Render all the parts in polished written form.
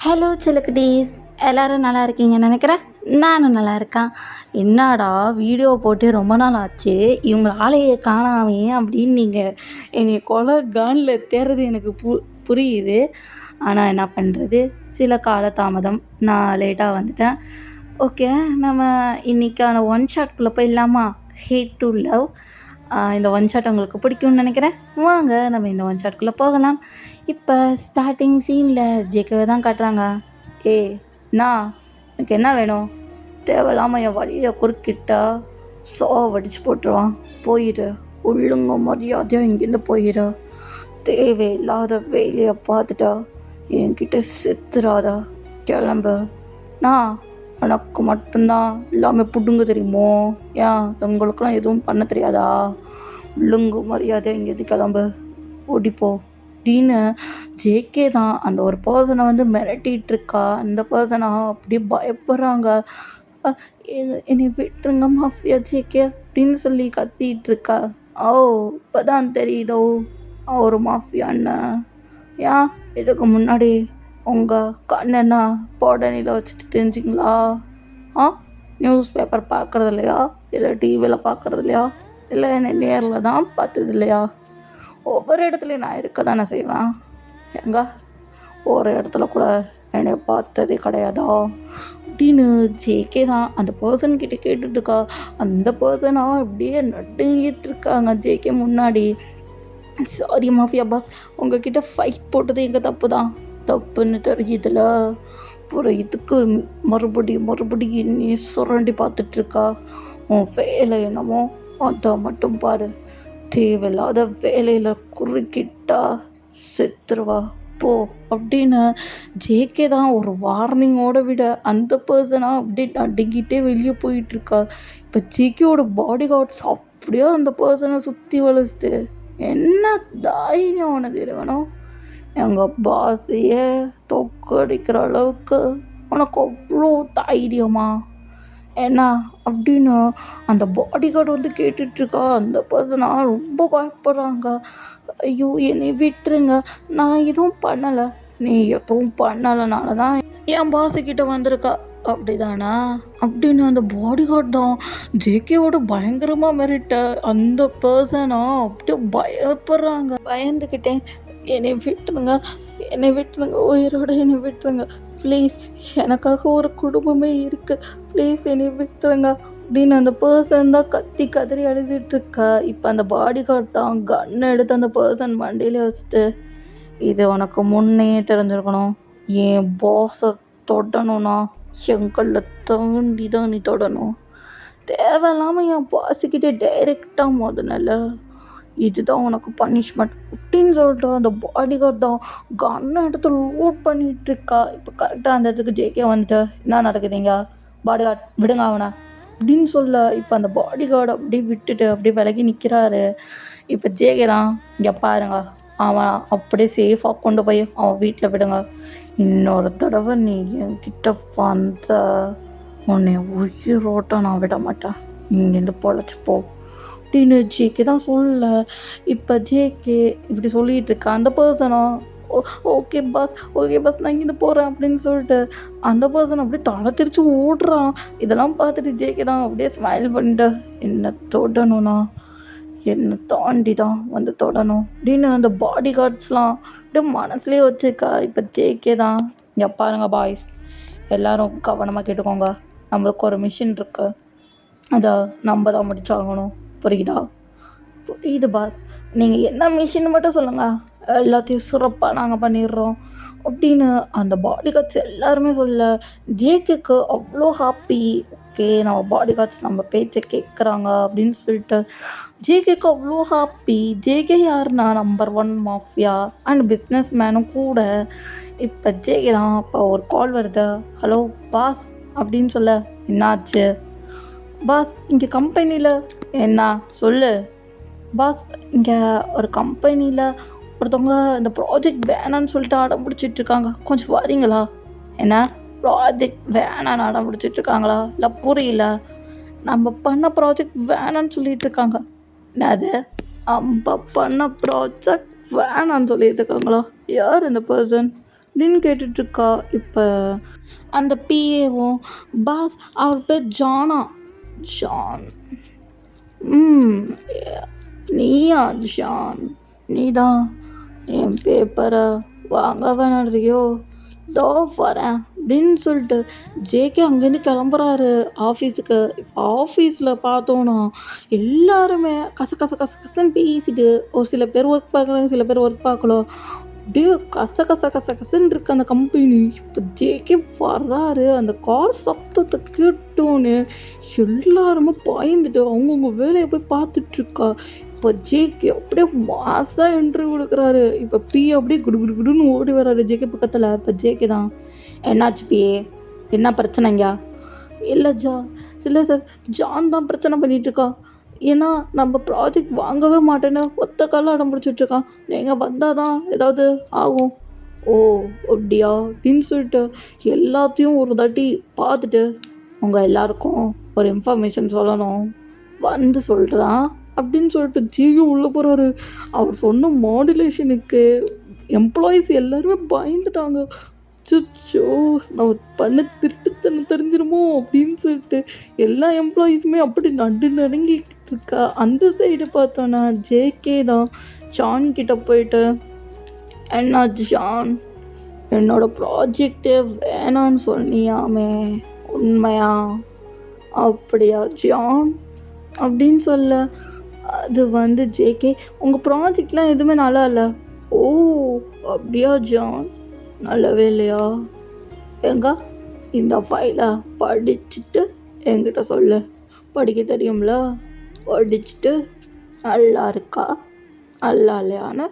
Hello சிலக்குட்டீஸ், எல்லோரும் நல்லா இருக்கீங்கன்னு நினைக்கிறேன். நானும் நல்லா இருக்கேன். என்னடா வீடியோ போட்டு ரொம்ப நாள் ஆச்சு, இவங்கள ஆளையே காணாமே அப்படின்னு நீங்கள் என்னை கொலை கானில் தேர்றது எனக்கு புரியுது. ஆனால் என்ன பண்ணுறது, சில காலதாமதம், நான் லேட்டாக வந்துட்டேன். ஓகே, நம்ம இன்றைக்கான ஒன் ஷாட்குள்ளே போயிடலாமா? Hate to love. இந்த ஒன் ஷாட் உங்களுக்கு பிடிக்கும்னு நினைக்கிறேன். வாங்க நம்ம இந்த ஒன் ஷாட்குள்ளே போகலாம். இப்போ ஸ்டார்டிங் சீனில் ஜேகேவை தான் காட்டுறாங்க. நான் எனக்கு என்ன வேணும்? தேவையில்லாமல் என் வழியை குறுக்கிட்டா வடிச்சு போட்டுருவான். போயிடு, ஒழுங்க மரியாதையாக இங்கேருந்து போயிடு. தேவையில்லாத வேலையை பார்த்துட்டா என்கிட்ட செத்துறாதா, கிளம்பு. நான் உனக்கு மட்டும்தான் எல்லாமே புடுங்க தெரியுமோ? ஏன் உங்களுக்கெல்லாம் எதுவும் பண்ண தெரியாதா? ஒழுங்கு மரியாதை இங்கேருந்து கிளம்பு, ஓடிப்போ அப்படின்னு ஜேகே தான் அந்த ஒரு பர்சனை வந்து மிரட்டிகிட்டு இருக்கா. அந்த பர்சனை அப்படியே பயப்படுறாங்க. என்னை விட்டுருங்க மாஃபியா ஜேகே அப்படின்னு சொல்லி கத்திட்டு இருக்கா. இப்போ தான் தெரியுதோ ஒரு மாஃபியான்னு. ஏன் இதுக்கு முன்னாடி உங்கள் கண்ணென்னா போடனியில் வச்சுட்டு தெரிஞ்சிங்களா? நியூஸ் பேப்பர் பார்க்குறது இல்லையா? இல்லை டிவியில் பார்க்குறது இல்லையா? இல்லை என்னை நேரில் தான் பார்த்தது இல்லையா? ஒவ்வொரு இடத்துலையும் நான் இருக்க தானே செய்வேன். எங்க ஒரு இடத்துல கூட என்னை பார்த்ததே கிடையாதா அப்படின்னு ஜேகே தான் அந்த பர்சன்கிட்ட கேட்டுட்ருக்கா. அந்த பர்சனாக அப்படியே நடுங்கிட்டு இருக்காங்க ஜேகே முன்னாடி. சாரி மாஃபியா பாஸ், உங்ககிட்ட ஃபைட் போட்டது எங்கள் தப்பு தான். தப்புன்னு தெரியுதுல, அப்புறம் இதுக்கு மறுபடியும் நீ சுரண்டி பார்த்துட்ருக்கா. உன் வேலை என்னமோ அதை மட்டும் பாரு. தேவையில்லாத வேலையில் குறுக்கிட்டா செத்துருவா, போ அப்படின்னு ஜேகே தான் ஒரு வார்னிங்கோட விட அந்த பர்சனாக அப்படியே நடுங்கிட்டே வெளியே போயிட்டுருக்கா. இப்போ ஜேகேவோட பாடி கார்ட்ஸ் அப்படியே அந்த பர்சனை சுற்றி வளைச்சுது. என்ன தைரியம் உனக்கு இருக்கணும்? எங்கள் பாஸையே தோக்கடிக்கிற அளவுக்கு உனக்கு அவ்வளோ தைரியமா என்ன அப்படின்னு அந்த பாடி கார்டு வந்து கேட்டுட்ருக்கா. அந்த பர்சனாக ரொம்ப பயப்படுறாங்க. ஐயோ என்னை விட்டுருங்க, நான் எதுவும் பண்ணலை, நீ எதுவும் பண்ணலைனால தான் என் பாஸுக்கிட்ட வந்திருக்கா அப்படிதானா அப்படின்னு அந்த பாடி கார்டு தான் ஜேகேவோட பயங்கரமாக மிரட்ட அந்த பர்சனாக அப்படியே பயப்படுறாங்க. பயந்துக்கிட்டேன், என்னை விட்டுருங்க, உயிரோட என்னை விட்டுருங்க ப்ளீஸ், எனக்காக ஒரு குடும்பமே இருக்குது, ப்ளீஸ் என்னை விட்டுருங்க அப்படின்னு அந்த பர்சன் தான் கத்தி கதறி அழுதுட்டுருக்கா. இப்போ அந்த பாடி கார்டு தான் கன்னை எடுத்து அந்த பர்சன் மண்டையிலே வச்சுட்டு, இது உனக்கு முன்னே தெரிஞ்சிருக்கணும், என் பாஸை தொடணும்னா எங்களில் தாண்டி தான் நீ தொடணும். தேவையில்லாமல் என் பாஸுக்கிட்டே டைரெக்டாக மோதினல, இதுதான் உனக்கு பனிஷ்மெண்ட் அப்படின்னு சொல்லிட்டு அந்த பாடி கார்டு தான் கன்னை எடுத்து லோட் பண்ணிகிட்ருக்கா. இப்போ கரெக்டாக அந்த இடத்துக்கு ஜேகே வந்துட்டு, என்ன நடக்குதுங்க பாடி கார்டு, விடுங்க அவனை அப்படின்னு சொல்ல, இப்போ அந்த பாடி கார்டு அப்படியே விட்டுட்டு அப்படியே விலகி நிற்கிறாரு. இப்போ ஜேகே தான், இங்கே பாருங்க, அவன் அப்படியே சேஃபாக கொண்டு போய் அவன் வீட்டில் விடுங்க. இன்னொரு தடவை நீ என்கிட்ட வந்த உன்னை உயிரோட்ட நான் விட மாட்டேன், இங்கேருந்து பொழைச்சிப்போ அப்படின்னு ஜேகே தான் சொல்ல. இப்போ ஜேகே இப்படி சொல்லிகிட்டு இருக்கா. அந்த பர்சனா ஓகே பாஸ் நான் இங்கேருந்து போகிறேன் அப்படின்னு சொல்லிட்டு அந்த பர்சன் அப்படியே தலை திரிச்சு ஓடுறான். இதெல்லாம் பார்த்துட்டு ஜேகே தான் அப்படியே ஸ்மைல் பண்ணிட்டு, என்னை தொடணும்னா என்னை தாண்டி தான் வந்து தொடணும் அப்படின்னு அந்த பாடி கார்ட்ஸ்லாம் அப்படியே மனசுலேயே வச்சுருக்கா. இப்போ ஜேகே தான், இங்கே பாருங்க பாய்ஸ், எல்லோரும் கவனமாக கேட்டுக்கோங்க, நம்மளுக்கு ஒரு மிஷின் இருக்குது, அதை நம்ம தான் முடிச்சாகணும், புரியுதா? புரியுது பாஸ், நீங்கள் என்ன மிஷின் மட்டும் சொல்லுங்கள், எல்லாத்தையும் சிறப்பாக நாங்கள் பண்ணிடுறோம் அப்படின்னு அந்த பாடி கார்ட்ஸ் எல்லாருமே சொல்ல ஜேகேக்கு அவ்வளோ ஹாப்பி. ஓகே, நம்ம பாடி கார்ட்ஸ் நம்ம பேச்சை கேட்குறாங்க அப்படின்னு சொல்லிட்டு ஜேகேக்கு அவ்வளோ ஹாப்பி. ஜேகே யாருன்னா நம்பர் 1 மாஃபியா அண்ட் பிஸ்னஸ் மேனும் கூட. இப்போ ஜேகே தான், இப்போ ஒரு கால் வருது. ஹலோ பாஸ் அப்படின்னு சொல்ல, என்னாச்சு பாஸ்? இங்கே கம்பெனியில் என்ன சொல்லு பாஸ், இங்கே ஒரு கம்பெனியில் ஒருத்தவங்க இந்த ப்ராஜெக்ட் வேணான்னு சொல்லிட்டு அடம் பிடிச்சிட்ருக்காங்க, கொஞ்சம் வரீங்களா? என்ன ப்ராஜெக்ட் வேணான்னு அடம் பிடிச்சிட்ருக்காங்களா? இல்லை புரியல, நம்ம பண்ண ப்ராஜெக்ட் வேணான்னு சொல்லிட்டு இருக்காங்க. என்னது, நம்ம பண்ண ப்ராஜெக்ட் வேணான்னு சொல்லிட்டு இருக்காங்களா? யார் இந்த பர்சன்? அப்படின்னு கேட்டுட்ருக்கா. இப்போ அந்த பிஏவும், பாஸ் அவர் பேர் ஜானா. ஜான். ம். நீயா ஜான்? நீதான் என் பேப்பரை வாங்க வேணான்றியோ? தோ வரேன் அப்படின்னு சொல்லிட்டு ஜேகே அங்கேருந்து கிளம்புறாரு ஆஃபீஸுக்கு. இப்போ ஆஃபீஸில் பார்த்தோன்னா எல்லாருமே கச கச கச கசன்னு பேசிட்டு, ஒரு சில பேர் ஒர்க் பார்க்குறாங்க, சில பேர் ஒர்க் பார்க்கல. அப்படியே கச கச கச கசன்னு இருக்கு அந்த கம்பெனி. இப்போ ஜேகே வர்றாரு. அந்த கார் சத்தத்தை கேட்டோன்னே எல்லாருமே பயந்துட்டு அவங்கவுங்க வேலையை போய் பார்த்துட்ருக்கா. இப்போ ஜேகே அப்படியே மாசாக என்ட்ரி கொடுக்குறாரு. இப்போ பி அப்படியே குடு குடு குடுன்னு ஓடி வர்றாரு ஜேகே பக்கத்தில். இப்போ ஜேகே தான், என்னாச்சு பிஏ, என்ன பிரச்சனைங்க? இல்லை இல்லை சார், ஜான் தான் பிரச்சனை பண்ணிகிட்ருக்கா. ஏன்னா நம்ம ப்ராஜெக்ட் வாங்கவே மாட்டேன்னு ஒத்த காலில் அடம் பிடிச்சிட்ருக்கான். நீங்கள் வந்தால் தான் ஏதாவது ஆகும். ஓ அப்படியா அப்படின்னு சொல்லிட்டு எல்லாத்தையும் ஒரு தாட்டி பார்த்துட்டு உங்கள் எல்லாருக்கும் ஒரு இன்ஃபர்மேஷன் சொல்லணும், வந்து சொல்கிறான் அப்படின்னு சொல்லிட்டு ஜியோ உள்ளே போகிறாரு. அவர் சொன்ன மாடுலேஷனுக்கு எம்ப்ளாயீஸ் எல்லாருமே பயந்துட்டாங்க. அச்சோ, நம்ம பண்ண திருட்டுத்தனம் தெரிஞ்சிருமோ அப்படின்னு சொல்லிட்டு எல்லா எம்ப்ளாயீஸுமே அப்படி நடுங்கிட்டு இருக்கா. அந்த சைடு பார்த்தோன்னா ஜேகே தான் ஜான் கிட்ட போயிட்டு, என்ன ஜான், என்னோட ப்ராஜெக்டே வேணான்னு சொன்னியாமே, உண்மையா? அப்படியா ஜான் அப்படின்னு சொல்ல, அது ஜேகே, உங்கள் ப்ராஜெக்ட்லாம் எதுவுமே நல்லா இல்லை. ஓ அப்படியா ஜான், நல்லாவே இல்லையா? எங்க இந்த ஃபைலை படிச்சுட்டு என்கிட்ட சொல்லு. படிக்க தெரியும்ல? படிச்சுட்டு நல்லா இருக்கா நல்லா இல்லையான்னு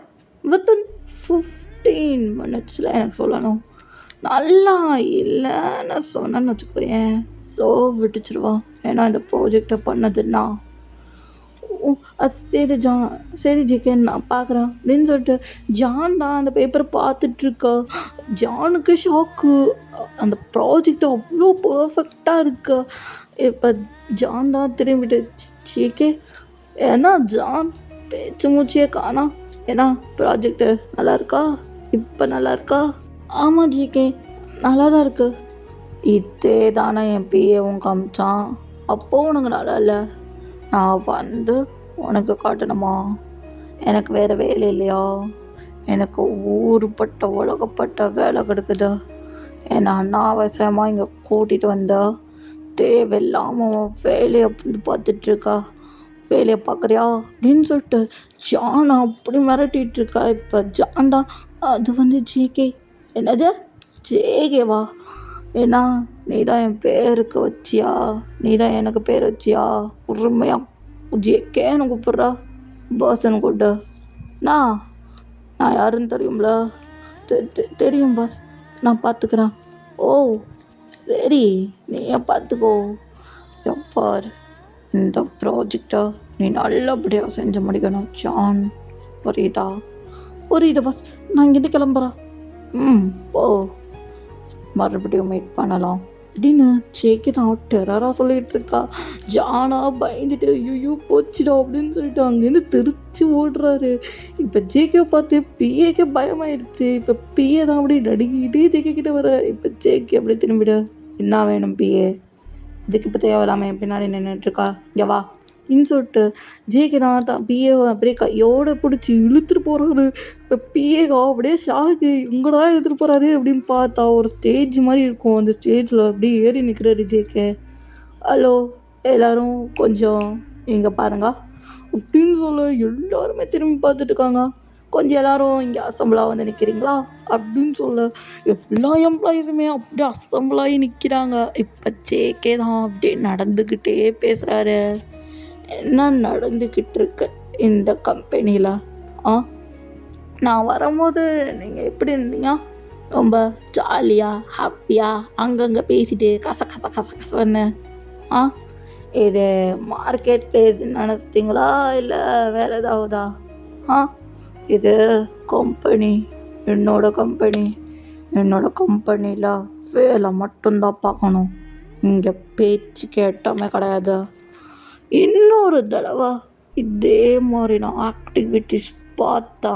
வித்தின் 15 minutesல எனக்கு சொல்லணும். நல்லா இல்லைன்னு சொன்னேன்னு வச்சுக்கோயேன், ஸோ விட்டுச்சிருவான். ஏன்னா இந்த ப்ராஜெக்டை பண்ணதுன்னா. சரி ஜேகே, நான் பார்க்குறேன் அப்படின்னு சொல்லிட்டு ஜான் தான் அந்த பேப்பரை பார்த்துட்ருக்கா. ஜானுக்கு ஷாக்கு. அந்த ப்ராஜெக்ட் அவ்வளோ பர்ஃபெக்டாக இருக்கு. இப்போ ஜான் தான் திரும்பிட்டு, ஜேகே ஏன்னா ஜான் பேச்சு மூச்சியே காணோம். ஏன்னா ப்ராஜெக்டு நல்லா இருக்கா? இப்போ நல்லா இருக்கா? ஆமாம் ஜேகே, நல்லா தான் இருக்கு. இதே தானே என் பிஏவும் காமிச்சான். அப்போது உனக்கு நல்லா இல்லை. நான் உனக்கு காட்டணுமா? எனக்கு வேறு வேலை இல்லையா? எனக்கு ஊருப்பட்ட உலகப்பட்ட வேலை கிடக்குது. என்னை அனாவசியமாக இங்கே கூட்டிகிட்டு வந்தா தேவையில்லாமல் வேலையை பார்த்துட்ருக்கா. வேலையை பார்க்குறியா அப்படின்னு சொல்லிட்டு ஜான் அப்படி மிரட்டிகிட்ருக்கா. இப்போ ஜான்டா, அது ஜேகே. என்னது ஜேகேவா? ஏன்னா நீ தான் என் பேருக்கு வச்சியா, நீ தான் எனக்கு பேர் வச்சியா? உரிமையா ஜேகேன்னு கூப்பிட்றா, பாஸ்ன்னு கூப்பிட்டு. நான் யாருன்னு தெரியும்ல? தெரியும் பாஸ், நான் பார்த்துக்கிறேன். ஓ சரி, நீயே பார்த்துக்கோ. எப்பார் இந்த ப்ராஜெக்டை நீ நல்லபடியாக செஞ்சு முடிக்கணும் ஜான். புரியுது பாஸ், நான் இங்கேருந்து கிளம்புறேன். ஓ மறுபடியும் மீட் பண்ணலாம் அப்படின்னு ஜேகே தான் டெரராக சொல்லிகிட்டு இருக்கா. ஜானா பயந்துட்டு ஐயோ போச்சுடா அப்படின்னு சொல்லிட்டு அங்கேருந்து தெரிச்சு ஓடுறாரு. இப்போ ஜேகே பார்த்து பிஏக்கே பயமாயிடுச்சு. இப்போ பிஏ தான் அப்படி நடுங்கிட்டே ஜேகே கிட்ட வர. இப்போ ஜேகே அப்படியே திரும்பிடு, என்ன வேணும் பிஏ? இதுக்கு இப்போ தேவையில்லாமல் என் பின்னாடி நின்றுட்டுருக்கா, இங்கே வா அப்படின்னு சொல்லிட்டு ஜேகே தான் பிஏவை அப்படியே கையோடு பிடிச்சி இழுத்துட்டு போகிறாரு. இப்போ பிஏகா அப்படியே ஷாக்கு, எங்கடா இழுத்துட்டு போகிறாரு அப்படின்னு பார்த்தா ஒரு ஸ்டேஜ் மாதிரி இருக்கும். அந்த ஸ்டேஜில் அப்படியே ஏறி நிற்கிறாரு ஜேகே. ஹலோ எல்லோரும் கொஞ்சம் இங்கே பாருங்க அப்படின்னு சொல்ல எல்லாருமே திரும்பி பார்த்துட்ருக்காங்க. கொஞ்சம் எல்லோரும் இங்கே அசம்பிளாக வந்து நிற்கிறீங்களா அப்படின்னு சொல்ல எல்லா எம்ப்ளாயீஸுமே அப்படியே அசம்பிளாகி நிற்கிறாங்க. இப்போ ஜேகே தான் அப்படியே நடந்துக்கிட்டே பேசுகிறாரு. என்ன நடந்துக்கிட்டு இருக்கு இந்த கம்பெனியில்? நான் வரும்போது நீங்கள் எப்படி இருந்தீங்க? ரொம்ப ஜாலியாக ஹாப்பியாக அங்கங்கே பேசிட்டு கச கச கச கசன்னு. இது மார்க்கெட் பிளேஸ் நினச்சிட்டிங்களா இல்லை வேறு ஏதாவதா? இது கம்பெனி, என்னோட கம்பெனியில் வேலை மட்டும்தான் பார்க்கணும். இங்கே பேச்சு கேட்டோமே கிடையாது. இன்னொரு தடவை இதே மாதிரி நான் ஆக்டிவிட்டிஸ் பார்த்தா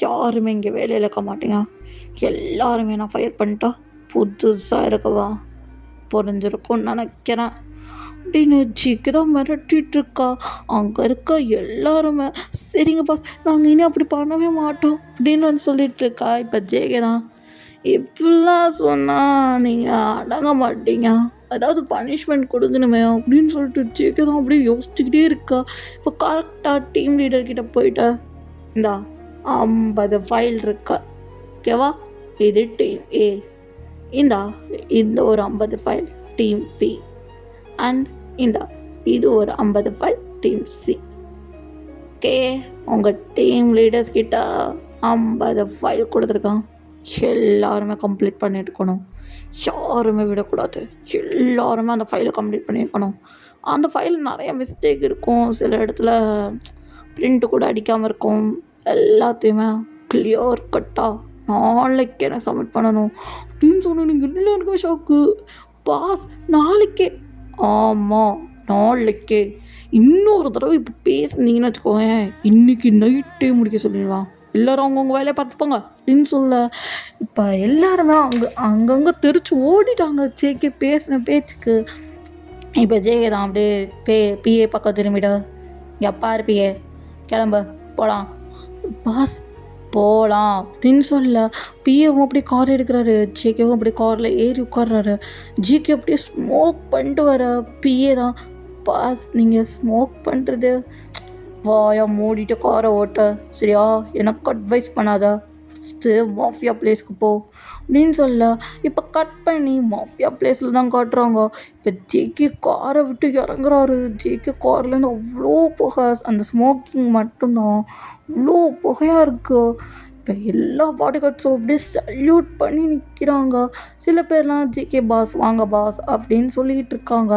யாருமே இங்கே வேலையில் இருக்க மாட்டீங்க, எல்லாருமே நான் ஃபயர் பண்ணிட்டா புதுசாக இருக்கவா புரிஞ்சிருக்கும்னு நினைக்கிறேன் அப்படின்னு ஜிக்கு தான் மிரட்டிட்டு இருக்கா. அங்கே இருக்க எல்லாருமே சரிங்க பாஸ், நாங்கள் இனி அப்படி பண்ணவே மாட்டோம் அப்படின்னு வந்து சொல்லிட்டு இருக்கா. இப்போ ஜேகே தான், இப்படிலாம் சொன்னால் நீங்கள் அடங்க மாட்டீங்க, அதாவது பனிஷ்மெண்ட் கொடுக்கணுமே அப்படின்னு சொல்லிட்டு ஜேகே தான் அப்படியே யோசிச்சுக்கிட்டே இருக்கா. இப்போ கரெக்டாக டீம் லீடர்கிட்ட போயிட்டு, இந்தா 50 ஃபைல் இருக்கா, ஓகேவா, இது டீம் ஏ, இந்தா இந்த ஒரு 50 ஃபைல் டீம் பி, அண்ட் இந்தா இது ஒரு 50 ஃபைல் டீம் சி. ஓகே, உங்கள் டீம் லீடர்ஸ் கிட்ட 50 ஃபைல் கொடுத்துருக்கான், எல்லாருமே கம்ப்ளீட் பண்ணியிருக்கணும், யாருமே விடக்கூடாது, எல்லாருமே அந்த ஃபைலை கம்ப்ளீட் பண்ணியிருக்கணும். அந்த ஃபைல் நிறைய மிஸ்டேக் இருக்கும், சில இடத்துல பிரிண்ட்டு கூட அடிக்காமல் இருக்கும், எல்லாத்தையுமே கிளியர் கட்டாக நாளைக்கு எனக்கு சப்மிட் பண்ணணும் அப்படின்னு சொன்னேன். நீங்கள் எல்லாருக்குமே ஷாக்கு. பாஸ் நாளைக்கே? ஆமாம் நாளைக்கே. இன்னொரு தடவை இப்போ பேசுனீங்கன்னு வச்சுக்கோங்க, இன்றைக்கி நைட்டே முடிக்க சொல்லிடுவான், எல்லோரும் அவங்கவுங்க வேலையை பார்த்துப்பாங்க அப்படின்னு சொல்ல. இப்போ எல்லாருமே அங்கங்கே தெரிச்சு ஓடிட்டாங்க ஜேகே பேசின பேச்சுக்கு. இப்போ ஜேகே தான் அப்படியே பிஏ பக்கம் திரும்பிட, எப்பா இருப்பியே கிளம்பு போகலாம் பாஸ் போகலாம் அப்படின்னு சொல்ல. பிஏவும் அப்படியே கார் எடுக்கிறாரு, ஜேகேவும் அப்படியே காரில் ஏறி உட்கார்றாரு. ஜேகே அப்படியே ஸ்மோக் பண்ணிட்டு வர. பிஏ தான், பாஸ் நீங்கள் ஸ்மோக் பண்ணுறது வாயா மூடிட்டு காரை ஓட்ட, சரியா, எனக்கு அட்வைஸ் பண்ணாத, ஃபஸ்ட்டு மாஃபியா பிளேஸ்க்கு போ அப்படின்னு சொல்ல. இப்போ கட் பண்ணி மாஃபியா பிளேஸில் தான் காட்டுறாங்க. இப்போ ஜேகே காரை விட்டு இறங்குறாரு. ஜேகே கார்லேருந்து அவ்வளோ புகை, அந்த ஸ்மோக்கிங் மட்டும்தான் அவ்வளோ புகையாக இருக்குது. இப்போ எல்லா பாடி கார்ட்ஸும் அப்படியே சல்யூட் பண்ணி நிற்கிறாங்க. சில பேர்லாம் ஜேகே பாஸ் வாங்க பாஸ் அப்படின்னு சொல்லிகிட்டு இருக்காங்க.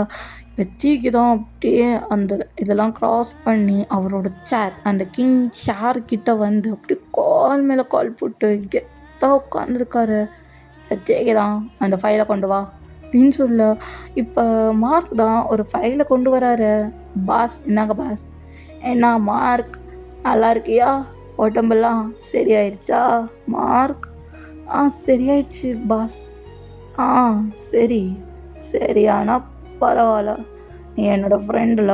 இப்போ ஜேகே தான் அப்படியே அந்த இதெல்லாம் க்ராஸ் பண்ணி அவரோட சேர், அந்த கிங் சேர் கிட்ட வந்து அப்படியே கால் மேலே கால் போட்டு கெத்தாக உட்காந்துருக்காரு. ஜேகே தான் அந்த ஃபைலை கொண்டு வா அப்படின்னு சொல்ல. இப்போ மார்க் தான் ஒரு ஃபைலை கொண்டு வராரு. பாஸ் இந்தாங்க பாஸ். என்ன மார்க் நல்லா இருக்கியா, உடம்பெல்லாம் சரியாயிடுச்சா மார்க்? சரியாயிடுச்சு பாஸ். சரி சரியானா பரவாயில்ல, நீ என்னோடய ஃப்ரெண்டுல,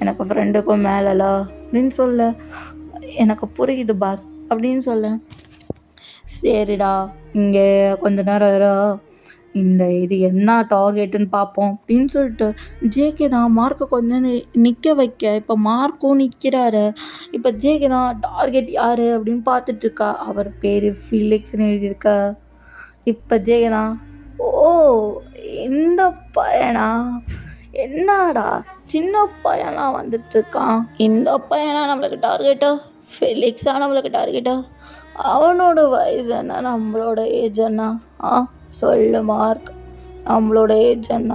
எனக்கு ஃப்ரெண்டுக்கும் மேலல அப்படின்னு சொல்ல. எனக்கு புரியுது பாஸ் அப்படின்னு சொல்ல. சரிடா இங்கே கொஞ்ச நேரம் இந்த இது என்ன டார்கெட்டுன்னு பார்ப்போம் அப்படின்னு சொல்லிட்டு ஜேகே தான் மார்க்கை கொஞ்சம் நிற்க வைக்க. இப்போ மார்க்கும் நிற்கிறாரு. இப்போ ஜேகே தான் டார்கெட் யார் அப்படின்னு பார்த்துட்ருக்கா. அவர் பேர் ஃபிலிக்ஸ்னு எழுதியிருக்கா. இப்போ ஜேகே தான், ஓ இந்த பையனா, என்னடா சின்ன பையன்லாம் வந்துட்டுருக்கான், இந்த பையனா நம்மளுக்கு டார்கெட்டா, ஃபெலிக்ஸா நம்மளுக்கு டார்கெட்டா, அவனோட வயசு என்ன, நம்மளோட ஏஜ் என்ன, சொல்லு மார்க், நம்மளோட ஏஜ் என்ன,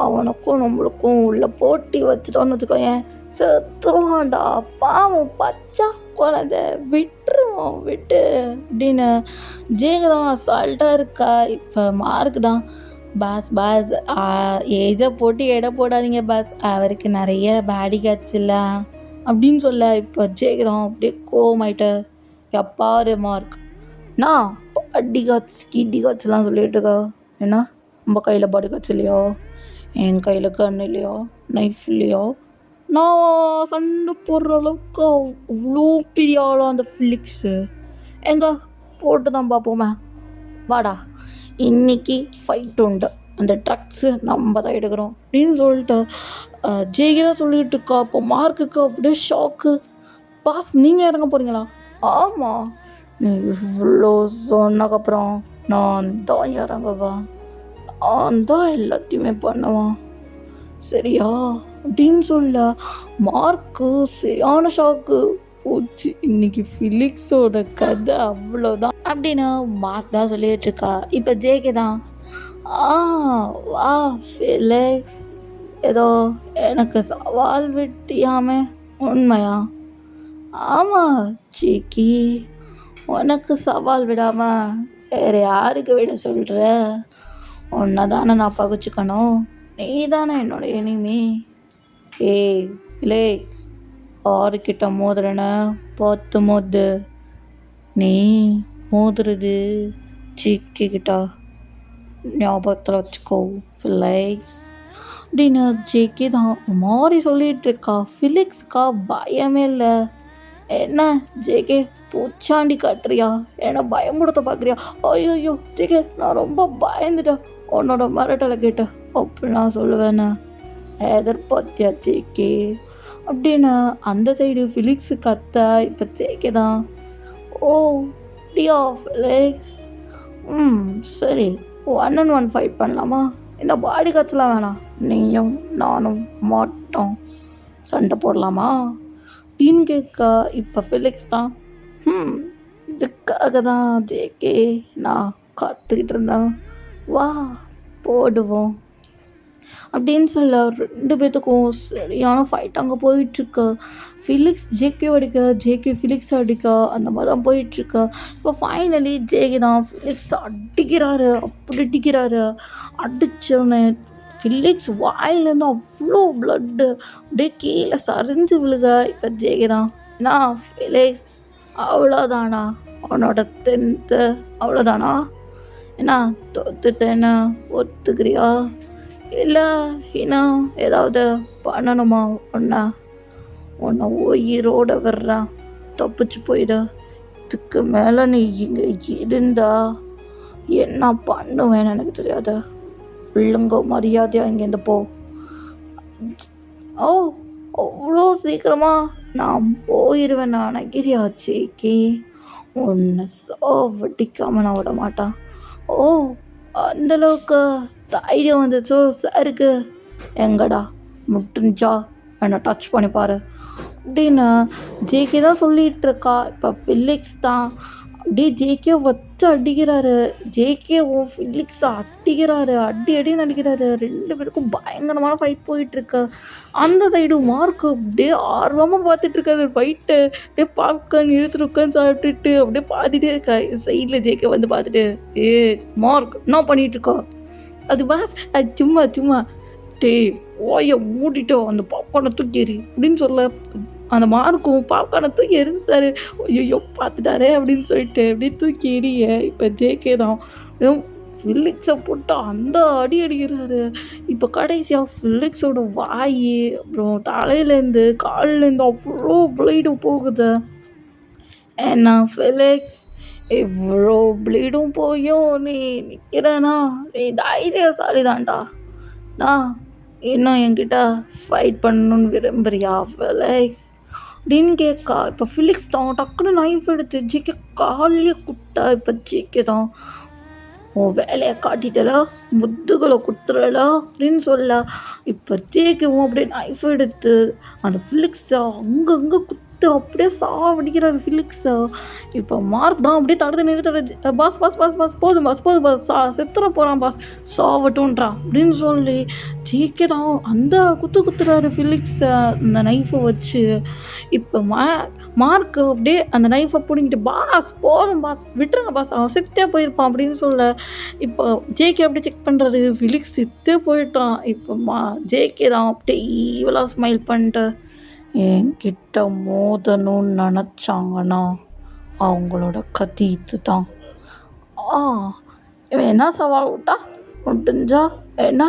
அவனுக்கும் நம்மளுக்கும் உள்ள போட்டி வச்சுட்டோன்னு வச்சுக்கோயேன், செத்துருவான்டா, பாவம் பச்சை குழந்தை, விட்டுருவோம் விட்டு அப்படின்னு ஜேகே தான் அசால்ட்டாக இருக்கா. இப்போ மார்க் தான், பாஸ் ஏஜை போட்டு எடை போடாதீங்க பாஸ், அவருக்கு நிறைய பேடி காட்ஸ் இல்லை அப்படின்னு சொல்ல. இப்போ ஜேகே தான் அப்படியே கோவமாயிட்டு, எப்பாரு மார்க் நான் பாடி காட்ஸ் கிட்டி காட்ஸ்லாம் சொல்லிட்டு இருக்கா, ஏன்னா நம்ம கையில் பாடி காட்ஸ் இல்லையோ, என் கையில் கண் இல்லையோ, நைஃப் இல்லையோ, நான் சண்டை போடுற அளவுக்கு அவ்வளோ பெரிய ஆளும் அந்த ஃபிலிக்ஸு, எங்க போட்டு தான் பார்ப்போமே, வாடா இன்னைக்கு ஃபைட் உண்டு, அந்த ட்ரக்ஸு நம்ம தான் எடுக்கிறோம் அப்படின்னு சொல்லிட்டு ஜேகே தான் சொல்லிகிட்டு இருக்கா. அப்போ மார்க்குக்கு அப்படியே ஷாக்கு. பாஸ் நீங்கள் இறங்க போகிறீங்களா? ஆமாம், நீ இவ்வளோ சொன்னதுக்கப்புறம் நான் தான் இறங்குவேன், நான் தான் எல்லாத்தையுமே பண்ணுவேன், சரியா அப்படின்னு சொல்ல. மார்க்கு சரியான ஷாக்கு. போச்சு இன்னைக்கு ஃபிலிக்ஸோட கதை அவ்வளோதான் அப்படின்னு மார்க் தான் சொல்லிட்டு இருக்கா. இப்போ ஜேகே தான், வா ஃபிலிக்ஸ், ஏதோ எனக்கு சவால் விட்டியாமே, உண்மையா? ஆமாம் ஜேகே, உனக்கு சவால் விடாமல் வேறு யாருக்கு விட சொல்கிற, உன்னை தானே நான் பகிச்சுக்கணும், நீ தானே என்னோட எனிமி. ஃபிலிக்ஸ், ஆறுக்கிட்ட மோதுறேன்னு பார்த்து மோது, நீ மோதுறது ஜேக்கிட்டா ஞாபகத்தில் வச்சுக்கோ ஃபிலிக்ஸ் அப்படின்னு ஜேகே தான் மாறி சொல்லிட்டு இருக்கா. ஃபிலிக்ஸ்க்கா பயமே இல்லை. என்ன ஜேகே பூச்சாண்டி காட்டுறியா, என்ன பயமுடுத்த பார்க்குறியா? ஐயோ ஜேகே நான் ரொம்ப பயந்துட்டேன் உன்னோட மிரட்டலை கேட்டு அப்படி நான் சொல்லுவேண்ணே. எதிர்பார்த்தியா ஜேகே அப்படின்னு அந்த சைடு ஃபிலிக்ஸு கத்த. இப்போ ஜேகே தான் ஓ டியா ஃபிலிக்ஸ் சரி 1-on-1 ஃபைட் பண்ணலாமா? இந்த பாடி காட்சலாம் வேணாம், நீயும் நானும் மாட்டோம் சண்டை போடலாமா அப்படின்னு கேட்க. இப்போ ஃபிலிக்ஸ் தான் இதுக்காக தான் ஜேகே நான் காத்துக்கிட்டு இருந்தேன், வா போடுவோம் அப்படின்னு சொல்ல 2 பேர்த்துக்கும் சரியான ஃபைட் அங்கே போயிட்டுருக்கு. ஃபிலிக்ஸ் ஜேகே அடிக்க, ஜேகே ஃபிலிக்ஸ் அடிக்க, அந்த மாதிரி தான் போயிட்டுருக்கு. இப்போ ஃபைனலி ஜேகே தான் ஃபிலிக்ஸ் அடிக்கிறாரு, அப்படி அடிக்கிறாரு. அடித்தோடனே ஃபிலிக்ஸ் வாயிலேருந்து அவ்வளோ ப்ளட்டு அப்படியே கீழே சரிஞ்சு விழுக. இப்போ ஜேகே தான் என்ன ஃபிலிக்ஸ் அவ்வளோதானா உன்னோட ஸ்ட்ரென்த்து, அவ்வளோதானா என்ன தோத்துட்டேன்னு ஒத்துக்கிறியா, இல்லை இன்னும் ஏதாவது பண்ணணுமா? உன்னை உயிரோட வர்றான் தப்பிச்சு போயிட. இதுக்கு மேலே நீ இங்கே இருந்தா என்ன பண்ணுவேன்னு எனக்கு தெரியாத. பிள்ளைங்க மரியாதையாக இங்கேருந்து போ. ஓ அவ்வளோ சீக்கிரமா நான் போயிடுவேன் நான் நினைக்கிறியா ஜேகே? உன்னை சாவடிக்காமல் நான் விட மாட்டான். ஓ அந்தளவுக்கு தைரியம் வந்துச்சோ சாருக்கு? எங்கடா முடிஞ்சா என்னை டச் பண்ணி பாரு அப்படின்னு ஜேகே தான் சொல்லிகிட்டு இருக்கா. இப்போ ஃபிலிக்ஸ் தான் அப்படியே ஜேகே வச்சு அடிக்கிறாரு. ஜேகேவும் ஃபிலிக்ஸ் அடிக்கிறாரு, அடின்னு அடிக்கிறாரு. 2 பேருக்கும் பயங்கரமான ஃபைட் போயிட்டுருக்கு. அந்த சைடு மார்க் அப்படியே ஆர்வமாக பார்த்துட்ருக்காரு ஃபைட்டு. அப்படியே பாப்கார்ன் இழுத்துட்டு உட்காந்து சாப்பிட்டுட்டு அப்படியே பார்த்துட்டே இருக்கா. சைடில் ஜேகே வந்து பார்த்துட்டு மார்க் என்ன பண்ணிகிட்ருக்கா? அது அது சும்மா டேய் ஓய மூடிட்டோ அந்த பாப்கார்னை தூக்கி எறி அப்படின்னு சொல்ல. அந்த மார்க்கும் பாப்கார்னை தூக்கி எரிஞ்சாரு. ஐயோ பார்த்துட்டாரே அப்படின்னு சொல்லிட்டு அப்படியே தூக்கி எறிய. இப்போ ஜேகே தான் ஃபிலிக்ஸை போட்டு அந்த அடி அடிக்கிறாரு. இப்போ கடைசியாக ஃபிலிக்ஸோட வாய் அப்புறம் தலையிலேருந்து கால்லேருந்து அவ்வளோ ப்ளீடும் போகுது. ஏன்னா ஃபிலிக்ஸ் இவ்வளோ ப்ளீடும் போயும் நீ நிற்கிறேன்னா நீ தைரியசாலி தான்டா. நான் இன்னும் என்கிட்ட ஃபைட் பண்ணணுன்னு விரும்புறியா ஃபிலிக்ஸ் அப்படின்னு கேட்கா. இப்போ ஃபிலிக்ஸ் தான் டக்குன்னு நைஃப் எடுத்து ஜேகே காலையே குட்டா. இப்போ ஜேகே தான் உன் வேலையை காட்டிட்டல, முத்துகளை கொடுத்துடல அப்படின்னு சொல்ல. இப்போ ஜேகேவும் அப்படியே நைஃப் எடுத்து அந்த ஃபிலிக்ஸை அங்கங்கே அப்படியே சாவடிக்கிறாரு ஃபிலிக்ஸை. இப்போ மார்க் தான் அப்படியே தடுத்து நிறுத்த பாஸ் போதும் பாஸ் செத்துற போகிறான் பாஸ் சாவட்டும்ன்றான் அப்படின்னு சொல்லி ஜேகே தான் அந்த குத்துறாரு ஃபிலிக்ஸை அந்த நைஃபை வச்சு. இப்போ மார்க் அப்படியே அந்த நைஃபை பிடிங்கிட்டு பாஸ் போதும் பாஸ் விட்டுருங்க பாஸ் அவன் செத்தே போயிருப்பான் அப்படின்னு சொல்ல. இப்போ ஜேகே அப்படியே செக் பண்ணுறாரு, ஃபிலிக்ஸ் செத்தே போயிட்டான். இப்போ ஜேகே தான் அப்படியே ஈவலாக ஸ்மைல் பண்ணிட்டு என்கிட்ட மோதணும்னு நினச்சாங்கன்னா அவங்களோட கதி இது தான். இவன் என்ன சவால் விட்டா? முடிஞ்சா என்ன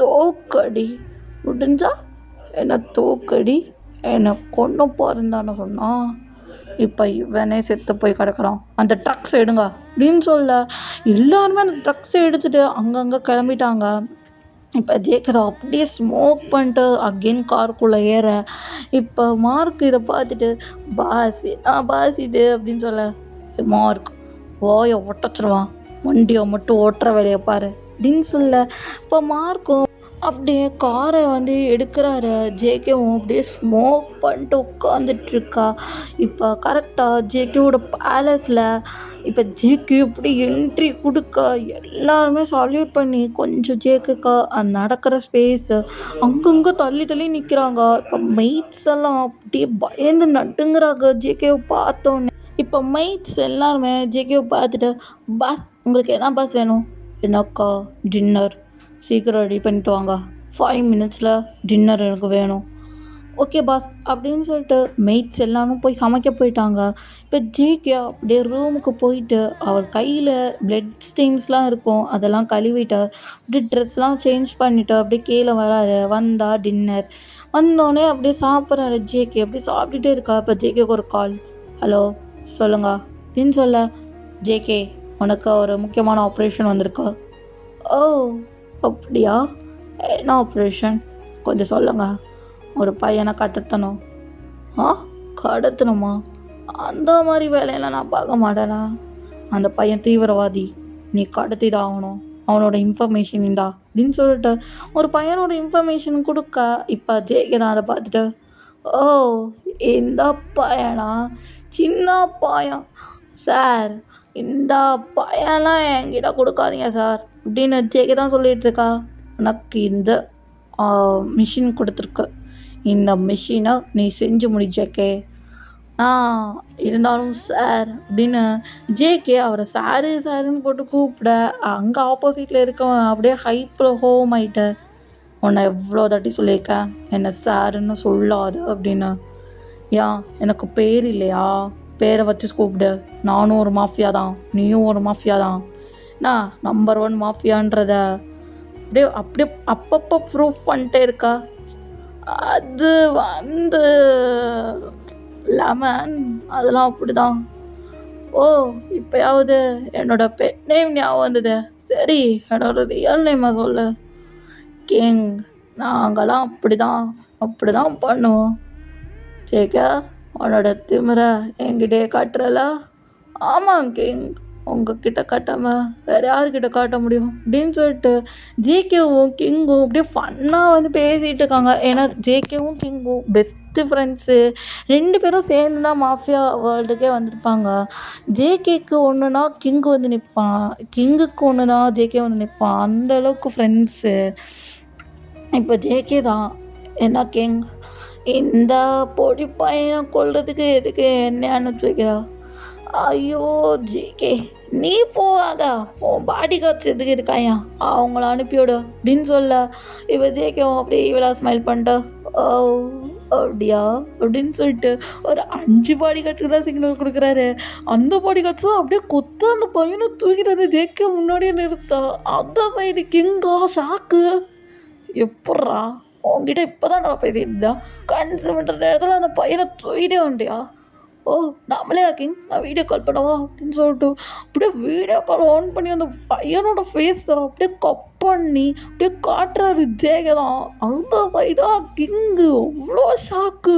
தோக்கடி, முடிஞ்சா என்ன தோக்கடி, என்னை கொண்டு போறந்தானே சொன்னான். இப்போ இவனே செத்து போய் கிடக்குறான். அந்த ட்ரக்ஸ் எடுங்க அப்படின்னு சொல்ல எல்லாருமே அந்த ட்ரக்ஸை எடுத்துகிட்டு அங்கங்கே கிளம்பிட்டாங்க. இப்போ ஜேகே அப்படியே ஸ்மோக் பண்ணிட்டு அகெயின் காருக்குள்ளே ஏற. இப்போ மார்க் இதை பார்த்துட்டு பாஸ் இது அப்படின்னு சொல்ல. மார்க் ஓயை ஒட்டச்சிருவான், வண்டியை மட்டும் ஓட்டுற வேலையை பாரு அப்படின்னு சொல்ல. இப்போ மார்க்கும் அப்படியே காரை எடுக்கிறாரு. ஜேகேவும் அப்படியே ஸ்மோக் பண்ணிட்டு உட்காந்துட்ருக்கா. இப்போ கரெக்டாக ஜேகேவோட பேலஸில் இப்போ ஜேகே இப்படி என்ட்ரி கொடுக்க எல்லாருமே சால்யூட் பண்ணி கொஞ்சம் ஜேகேக்கா அந்த நடக்கிற ஸ்பேஸு அங்கங்கே தள்ளி நிற்கிறாங்க. இப்போ மெய்ட்ஸ் எல்லாம் அப்படியே பயந்து நட்டுங்கிறாங்க ஜேகேவை பார்த்தோன்னே. இப்போ மெய்ட்ஸ் எல்லாருமே ஜேகேவை பார்த்துட்டு பாஸ் உங்களுக்கு என்ன பாஸ் வேணும்? என்னக்கா டின்னர் சீக்கிரம் ரெடி பண்ணிட்டு வாங்க, 5 minutes டின்னர் எனக்கு வேணும். ஓகே பாஸ் அப்படின்னு சொல்லிட்டு மெய்ட்ஸ் எல்லாரும் போய் சமைக்க போயிட்டாங்க. இப்போ ஜேகே அப்படியே ரூமுக்கு போயிட்டு அவர் கையில் பிளட் ஸ்டெயின்ஸ்லாம் இருக்கும், அதெல்லாம் கழுவிட்டு அப்படியே ட்ரெஸ்லாம் சேஞ்ச் பண்ணிவிட்டு அப்படியே கீழே வராரு. வந்தா டின்னர் வந்தோடனே அப்படியே சாப்பிட்றாரு ஜேகே. அப்படியே சாப்பிட்டுட்டே இருக்கா. இப்போ ஜேகேக்கு ஒரு கால். ஹலோ சொல்லுங்க அப்படின்னு சொல்ல, ஜேகே உனக்கு ஒரு முக்கியமான ஆப்ரேஷன் வந்திருக்கு. ஓ அப்படியா, என்ன ஆப்ரேஷன் கொஞ்சம் சொல்லுங்க. ஒரு பையனை கடத்தணும். ஆ கடத்தணுமா? அந்த மாதிரி வேலையெல்லாம் நான் பார்க்க மாட்டேனா. அந்த பையன் தீவிரவாதி, நீ கடத்தி தான் ஆகணும். அவனோட இன்ஃபர்மேஷன் இந்தா அப்படின்னு சொல்லிட்டு ஒரு பையனோட இன்ஃபர்மேஷன் கொடுக்க, இப்போ ஜேகே தான் அதை பார்த்துட்டு, ஓ இந்த பையனா, சின்ன பையன் சார், இந்த பையன்லாம் என்கிட்ட கொடுக்காதீங்க சார் அப்படின்னு ஜேகே தான் சொல்லிகிட்டு இருக்கா. எனக்கு இந்த மிஷின் கொடுத்துருக்கு, இந்த மிஷினை நீ செஞ்சு முடிச்சக்கே. இருந்தாலும் சார் அப்படின்னு ஜேகே அவரை சாரு சாருன்னு போட்டு கூப்பிட, அங்கே ஆப்போசிட்டில் இருக்கவன் அப்படியே ஹைப்பில் ஹோம் ஆயிட்ட. உன்னை எவ்வளோ தாட்டி சொல்லியிருக்கேன் என்னை சாருன்னு சொல்லாது அப்படின்னு. ஏன் எனக்கு பேர் இல்லையா? பேரை வச்சு கூப்பிடு. நானும் ஒரு மாஃபியா தான், நீயும் ஒரு மாஃபியா தான். நான் நம்பர் 1 மாஃபியான்றத அப்படியே அப்படியே அப்பப்போ ப்ரூஃப் பண்ணிட்டே இருக்கா. அது வந்து லெமன் அதெல்லாம் அப்படி தான். ஓ இப்போயாவது என்னோட பெட் நேம் ஞாபகம் வந்தது. சரி என்னோட ரியல் நேமை சொல்லு. கிங். நாங்களாம் அப்படி தான் பண்ணுவோம். ஜேகே உன்னோட திமிர என்கிட்டே காட்டுறல. ஆமாம் கிங், உங்ககிட்ட காட்டாமல் வேறு யார்கிட்ட காட்ட முடியும் அப்படின்னு சொல்லிட்டு ஜேகேவும் கிங்கும் அப்படியே ஃபன்னாக வந்து பேசிகிட்டு இருக்காங்க. ஏன்னா ஜேகேவும் கிங்கும் பெஸ்ட்டு ஃப்ரெண்ட்ஸு. 2 பேரும் சேர்ந்து தான் மாஃபியா வேர்ல்டுக்கே வந்திருப்பாங்க. ஜேகேக்கு ஒன்றுனா கிங்கு வந்து நிற்பான், கிங்குக்கு ஒன்றுனா ஜேகே வந்து நிற்பான். அந்தளவுக்கு ஃப்ரெண்ட்ஸு. இப்போ ஜேகே தான் என்ன கிங், இந்த பொடி பையனை கொல்றதுக்கு எதுக்கு என்ன அனுப்பிச்சி வைக்கிறா? ஐயோ ஜேகே நீ போகாதா, உன் பாடி கார்ட்ஸ் எதுக்கு இருக்காயா, அவங்கள அனுப்பிவிடு அப்படின்னு சொல்ல, இப்போ ஜேகேவும் அப்படியே இவளா ஸ்மைல் பண்ணிட்டு, ஓ அப்படியா அப்படின்னு சொல்லிட்டு ஒரு 5 பாடி கார்டுக்கு தான் சிக்னல் கொடுக்குறாரு. அந்த பாடி கார்ட்ஸ் தான் அப்படியே கொத்து அந்த பையனை தூக்கிட்டு ஜேகே முன்னாடியே நிறுத்தா. அந்த சைடு கிங்கா ஷாக்கு. எப்பட்றா உங்ககிட்ட இப்போ தான் நான் பேசிட்டு இருந்தேன், கன்சூமன்ற நேரத்தில் அந்த பையனை தூக்கிட்டே வந்துட்டியா? ஓ நம்மளே கிங், நான் வீடியோ கால் பண்ணவா அப்படின்னு சொல்லிட்டு அப்படியே வீடியோ கால் ஆன் பண்ணி அந்த பையனோட ஃபேஸை அப்படியே கப் பண்ணி அப்படியே காட்டுறாரு ஜேகே தான். அந்த சைடாக கிங்கு அவ்வளோ ஷாக்கு.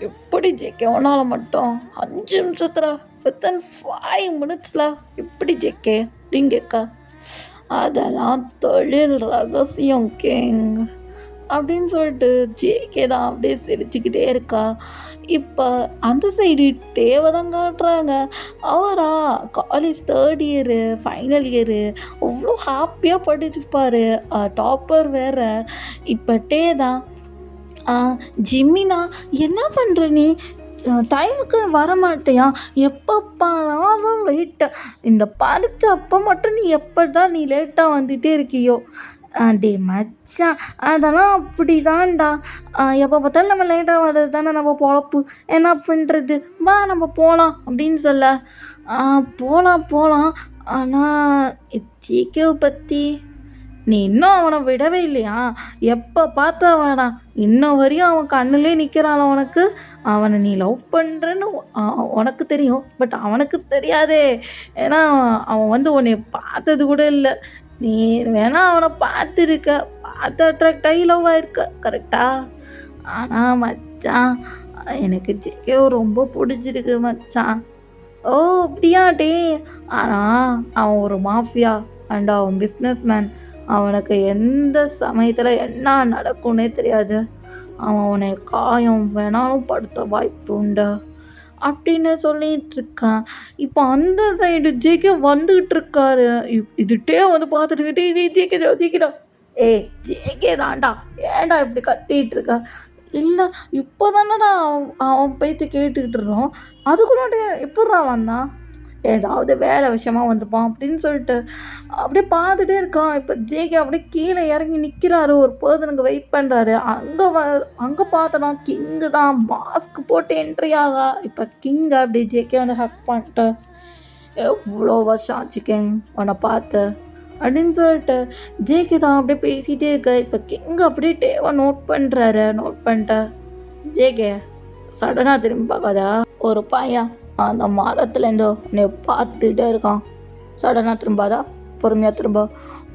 எப்படி ஜேகே உன்னால் மட்டும் 5 நிமிஷத்தில் வித்தின் 5 மினிட்ஸில் எப்படி ஜேகே அப்படின்னு கேட்க, அதெல்லாம் தொழில் ரகசியம் கிங் அப்படின்னு சொல்லிட்டு ஜேகே தான் அப்படியே சிரிச்சுக்கிட்டே இருக்கா. இப்போ அந்த சைடு டேவை தான் காட்டுறாங்க. அவரா college 3rd year final year அவ்வளோ ஹாப்பியாக படிச்சுப்பார், டாப்பர் வேறு. இப்போ டே தான், ஜிம்மினா என்ன பண்ணுற நீ, டைமுக்கு வர மாட்டியா, எப்போ பண்ணாலும் லேட்டாக, இந்த பரிச்சை அப்போ மட்டும் நீ எப்படா நீ லேட்டாக வந்துகிட்டே இருக்கியோ. டே மச்சான் அதெல்லாம் அப்படி தான்டா, எப்போ பார்த்தாலும் நம்ம லேட்டாக வர்றது தானே நம்ம பொழப்பு, என்ன பண்ணுறது, வா நம்ம போகலாம் அப்படின்னு சொல்ல, போகலாம். ஆனால் ஜிகேவை பற்றி நீ இன்னும் அவனை விடவே இல்லையா? எப்போ பார்த்தா வேணா இன்ன வரையும் அவன் கண்ணுலே நிற்கிறான். உனக்கு அவனை நீ லவ் பண்ணுறன்னு உனக்கு தெரியும், பட் அவனுக்கு தெரியாதே. ஏன்னா அவன் வந்து உன்னை பார்த்தது கூட இல்லை. நீ வேணா அவனை பார்த்துருக்க, பார்த்து அட்ராக்ட் ஆகி லவ் ஆயிருக்க, கரெக்டா? ஆனால் மச்சான் எனக்கு ஜேகேவை ரொம்ப பிடிச்சிருக்கு மச்சான். ஓ அப்படியா டே, ஆனால் அவன் ஒரு மாஃபியா அண்ட் அவன் பிஸ்னஸ் மேன். அவனுக்கு எந்த சமயத்தில் என்ன நடக்கும்னே தெரியாது. அவன் உன்னை காயம் வேணாலும் படுத்த வாய்ப்பு உண்டு அப்படின்னு சொல்லிட்டு இருக்கான். இப்போ அந்த சைடு ஜேகே வந்துகிட்டு இருக்காரு. இது டே வந்து பார்த்துட்டு டே ஜேகேடா, ஜேகே தான்டா, ஏன்டா இப்படி கத்திட்டு இருக்கா? இல்லை இப்போ தானடா அவன் பேச்சு கேட்டுக்கிட்டு இருக்கோம், அதுக்குள்ளாட்டி எப்பட்றா வந்தான்? ஏதாவது வேலை விஷயமா வந்திருப்பான் அப்படின்னு சொல்லிட்டு அப்படியே பார்த்துட்டே இருக்கான். இப்போ ஜேகே அப்படியே கீழே இறங்கி நிற்கிறாரு. ஒரு பர்சனுக்கு வெயிட் பண்ணுறாரு. அங்கே பார்த்தோன்னா கிங்கு தான் மாஸ்க் போட்டு என்ட்ரி ஆகா. இப்போ கிங்கை அப்படியே ஜேகே வந்து ஹக் பண்ணிட்டு, எவ்வளோ வருஷம் ஆச்சு கிங் உன்னை பார்த்து அப்படின்னு சொல்லிட்டு ஜேகே தான் அப்படியே பேசிகிட்டே இருக்க. இப்போ கிங் அப்படியே டேவை நோட் பண்ணுறாரு. நோட் பண்ணிட்டு, ஜேகே சடனாக திரும்பி பார்க்காதா, ஒரு பையன் அந்த மரத்துலேருந்தோ உன்னை பார்த்துக்கிட்டே இருக்கான், சடனாக திரும்பாதா, பொறுமையாக திரும்ப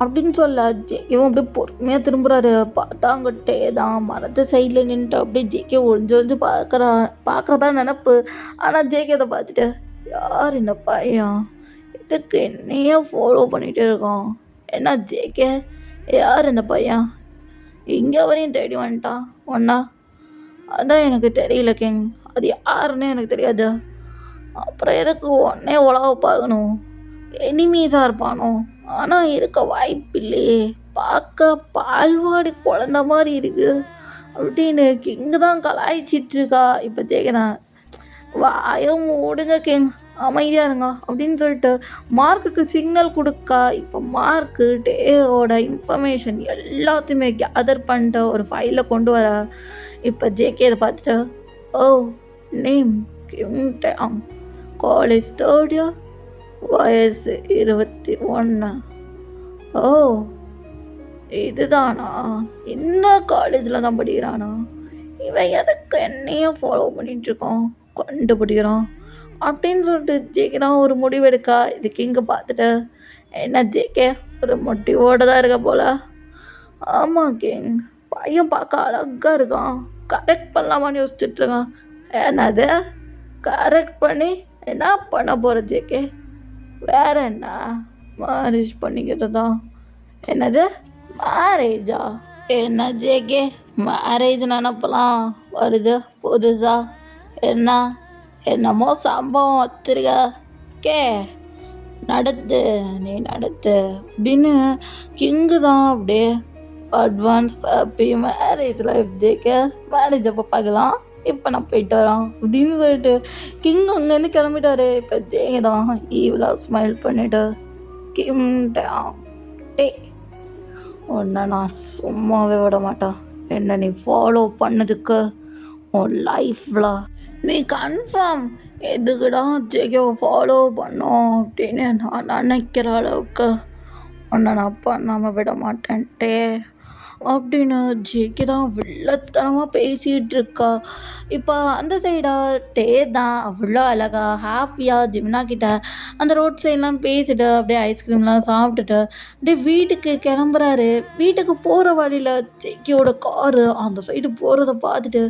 அப்படின்னு சொல்ல ஜேகேவும் அப்படியே பொறுமையாக திரும்புகிறாரு. பார்த்தா அங்கே டே தான் மரத்து சைடில் நின்றுட்டு அப்படியே ஜேகே ஒழிஞ்சு ஒழிஞ்சு பார்க்குறதா நினப்பு. ஆனால் ஜேகே அதை பார்த்துட்டு, யார் இந்த பையன், இதுக்கு என்னையே ஃபாலோ பண்ணிகிட்டே இருக்கான், என்ன ஜேகே யார் இந்த பையன், இங்கே வரையும் தேடி வந்துட்டான் ஒன்றா, அதான் எனக்கு தெரியல கிங், அது யாருன்னு எனக்கு தெரியாது, அப்புறம் எதுக்கு உடனே உலக பார்க்கணும், எனிமீஸாக இருப்பானோ, ஆனால் இருக்க வாய்ப்பு இல்லையே, பார்க்க பால்வாடி குழந்த மாதிரி இருக்குது அப்படின்னு கிங்கு தான் கலாய்ச்சிட்ருக்கா. இப்போ ஜெயகதான் வாயை மூடுங்க கிங், அமைதியாக இருங்க அப்படின்னு சொல்லிட்டு மார்க்குக்கு சிக்னல் கொடுக்கா. இப்போ மார்க்கு டேவோட இன்ஃபர்மேஷன் எல்லாத்தையுமே கேதர் பண்ணிட்டு ஒரு ஃபைலில் கொண்டு வர. இப்போ ஜேகே இதை பார்த்துட்டு, ஓ name King Tang, college third year, வயசு 21, ஓ இதுதானா, இந்த காலேஜில் தான் படிக்கிறானா, இவன் எதுக்கு என்னையும் ஃபாலோ பண்ணிகிட்ருக்கான், கண்டுபிடிக்கிறான் அப்படின்னு சொல்லிட்டு ஜேகே தான் ஒரு முடிவெடுக்கா. இது கிங்கை பார்த்துட்டு, என்ன ஜேகே ஒரு மொட்டிவோடு தான் இருக்க போல, ஆமாம் கிங் பையன் பார்க்க அழகாக இருக்கான், கரெக்ட் பண்ணலாமான்னு யோசிச்சுட்ருக்கான், என்னது கரெக்ட் பண்ணி என்ன பண்ண போகிற ஜேகே, வேற என்ன மேரேஜ் பண்ணிக்கிட்டு தான், என்னது மேரேஜா, என்ன ஜேகே மேரேஜ் நினப்பெல்லாம் வருது புதுசா, என்ன என்னமோ சம்பவம் வச்சிருக்க கே, நடத்து நீ நடத்து அப்படின்னு கிங்கு தான் அப்படியே advance happy marriage life JK, marriage அப்போ பார்க்கலாம், இப்போ நான் போயிட்டு வரோம் அப்படின்னு சொல்லிட்டு கிங் அங்கேருந்து கிளம்பிட்டாரு. இப்போ ஜேகே தான் ஈவிலாக ஸ்மைல் பண்ணிட்டு, கிம்டான் டே உன்னை நான் சும்மாவே விட மாட்டேன், என்ன நீ ஃபாலோ பண்ணதுக்கு உன் லைஃப்பில் நீ கன்ஃபார்ம் எதுக்குடா ஜேகேவை ஃபாலோ பண்ணோம் அப்படின்னு நான் நினைக்கிற அளவுக்கு உன்னை நான் பண்ணாமல் விட மாட்டேன்ட்டே அப்படின்னு ஜேகே தான் வில்லத்தனமாக பேசிகிட்டு இருக்கா. இப்போ அந்த சைடாக டே தான் அவ்வளோ அழகா ஹாப்பியாக ஜிம்னா கிட்ட அந்த ரோட் சைட்லாம் பேசிட்டு அப்படியே ஐஸ்கிரீம்லாம் சாப்பிட்டுட்டு அப்படியே வீட்டுக்கு கிளம்புறாரு. வீட்டுக்கு போகிற வழியில் ஜேகேவோட காரு அந்த சைடு போகிறத பார்த்துட்டு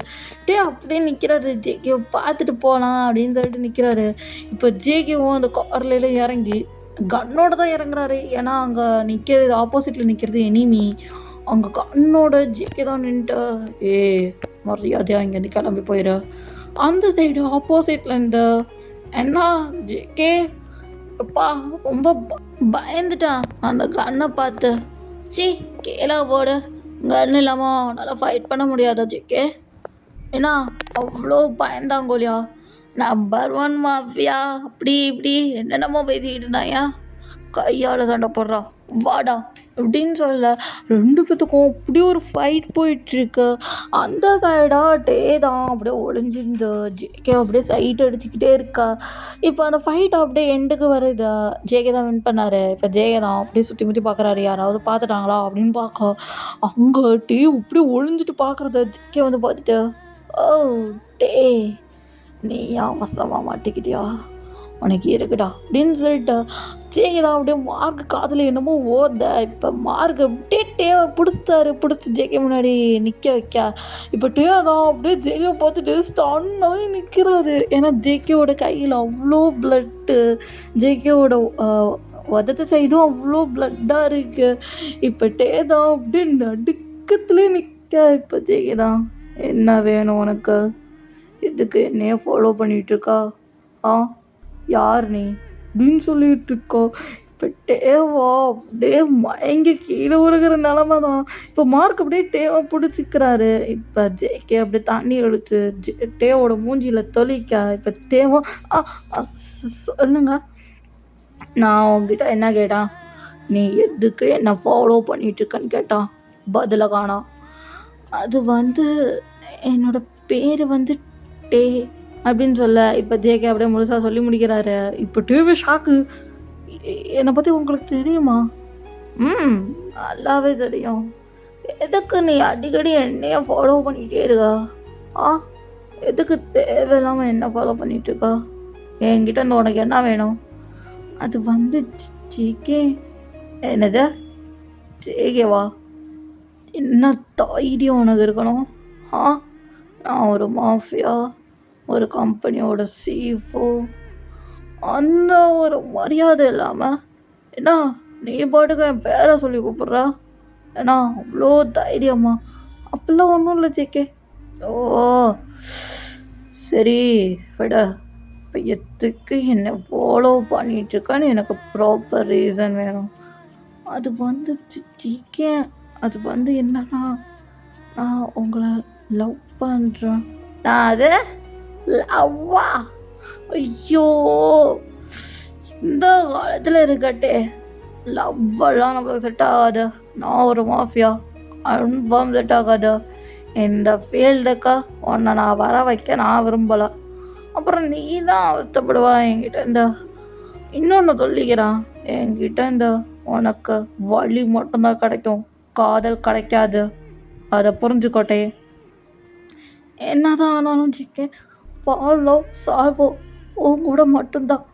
டே அப்படியே நிற்கிறாரு. ஜேகேவை பார்த்துட்டு போகலாம் அப்படின்னு சொல்லிட்டு நிற்கிறாரு. இப்போ ஜேகேவும் அந்த கார்ல இறங்கி கன்னோட தான் இறங்குறாரு. ஏன்னா அங்கே நிற்கிறது ஆப்போசிட்டில் நிற்கிறது எனிமி. அங்கே கண்ணோட ஜேகே தான் நின்றுட்டு, ஏ மரியாதையாக இங்கேருந்து கிளம்பி போயிடு. அந்த சைடு ஆப்போசிட்டில் இந்த என்ன ஜேகே அப்பா ரொம்ப பயந்துட்டான் அந்த கன்னை பார்த்து. சி கீழே போடு, கன் இல்லாமல் நல்லா ஃபைட் பண்ண முடியாதா ஜேகே, ஏன்னா அவ்வளோ பயந்தாங்கோலியா, நம்பர் 1 மாஃபியா அப்படி இப்படி என்னென்னமோ பேசிக்கிட்டு இருந்தாயா, கையால் சண்டை போடுறான் வாடா அப்படின்னு சொல்ல 2 பேத்துக்கும் அப்படி ஒரு ஃபைட் போயிட்டுருக்கு. அந்த சைடாக டே தான் அப்படியே ஒளிஞ்சிருந்து ஜேகே அப்படியே சைட் அடிச்சுக்கிட்டே இருக்கா. இப்போ அந்த ஃபைட் அப்படியே எண்டுக்கு வருது. ஜேகே தான் வின் பண்ணார். இப்போ ஜேகே தான் அப்படியே சுற்றி முற்றி பார்க்குறாரு, யாராவது பார்த்துட்டாங்களா அப்படின்னு பார்க்க. அங்கே டே இப்படி ஒளிஞ்சிட்டு பார்க்குறத ஜேகே வந்து பார்த்துட்டு, ஓ டே நீ ஏன் வசமாக மாட்டிக்கிட்டியா, உனக்கு இருக்குடா அப்படின்னு சொல்லிட்டு ஜேகே தான் அப்படியே மார்க்கு காதில் என்னமோ ஓத. இப்போ மார்க் அப்படியே டேவை பிடிச்சி ஜேகே முன்னாடி நிற்க வைக்க. இப்போ டே தான் அப்படியே ஜேகே பார்த்துட்டு ஸ்டன்னாகி நிற்கிறாரு. ஏன்னா ஜேகேவோட கையில் அவ்வளோ பிளட்டு, ஜேகேவோட உதட்டு சைடும் அவ்வளோ பிளட்டாக இருக்குது. இப்போ டே தான் அப்படியே நடுக்கத்துலேயே நிற்க. இப்போ ஜேகே தான், என்ன வேணும் உனக்கு, இதுக்கு என்னையே ஃபாலோ பண்ணிகிட்ருக்கா, ஆ யார் நீ அப்படின்னு சொல்லிட்டு இருக்கா. இப்போ டேவா அப்படியே மயங்கி கீழே விழுகிற நிலமை தான். இப்போ மார்க் அப்படியே டேவை பிடிச்சிக்கிறாரு. இப்போ ஜேகே அப்படியே தண்ணி அடிச்சு டேவோட மூஞ்சியில் தொளிக்க. இப்போ டேவா சொல்லுங்க நான் உன்கிட்ட என்ன கேட்டேன்? நீ எதுக்கு என்ன ஃபாலோ பண்ணிட்டுருக்கன்னு கேட்டான். பதில காணோம். அது வந்து என்னோட பேரு வந்து டே அப்படின்னு சொல்ல, இப்போ ஜேகே அப்படியே முழுசா சொல்லி முடிக்கிறாரு. இப்போ டேவே ஷாக்கு. என்னை பற்றி உங்களுக்கு தெரியுமா? ம் நல்லாவே தெரியும். எதுக்கு நீ அடிக்கடி என்னைய ஃபாலோ பண்ணிகிட்டே இருக்கா? ஆ எதுக்கு தேவையில்லாமல் என்ன ஃபாலோ பண்ணிட்டு இருக்கா? என்கிட்ட இருந்து உனக்கு என்ன வேணும்? அது வந்து ஜேகே. என்னது ஜேகேவா? என்ன தைரியம் உனக்கு இருக்கணும்? ஆ நான் ஒரு மாஃபியா, ஒரு கம்பெனியோட சிஇஓ, அந்த ஒரு மரியாதை இல்லாமல் என்ன நீ பாட்டுக்கு என் பேரை சொல்லி கூப்பிட்றா? ஏன்னா அவ்வளோ தைரியமா? அப்படிலாம் ஒன்றும் இல்லை ஜேகே. ஓ சரி விட. இப்போ எதுக்கு என்னை ஃபாலோ பண்ணிகிட்ருக்கான்னு எனக்கு ப்ராப்பர் ரீசன் வேணும். அது வந்து ஜிகே, அது வந்து என்னன்னா, நான் உங்களை லவ் பண்ணுறேன். நான் அது லவ்வா? ஐயோ இந்த காலத்தில் இருக்கட்டே லவ்வெல்லாம் நம்மளுக்கு செட் ஆகாது. நான் ஒரு மாஃபியா, கன்ஃபார்ம் செட் ஆகாது. இந்த ஃபீல்டுக்கா உன்னை நான் வர வைக்க நான் விரும்பலை. அப்புறம் நீ தான் அவஸ்தப்படுவா என்கிட்ட. இந்த இன்னொன்று சொல்லிக்கிறான், என்கிட்ட இந்த உனக்கு வழி மட்டும்தான் கிடைக்கும், காதல் கிடைக்காது. அதை புரிஞ்சுக்கோட்டே. என்னதான் ஆனாலும் ஜிகே, ஃபாலோ சால்வோ உன் கூட மட்டும்தான்.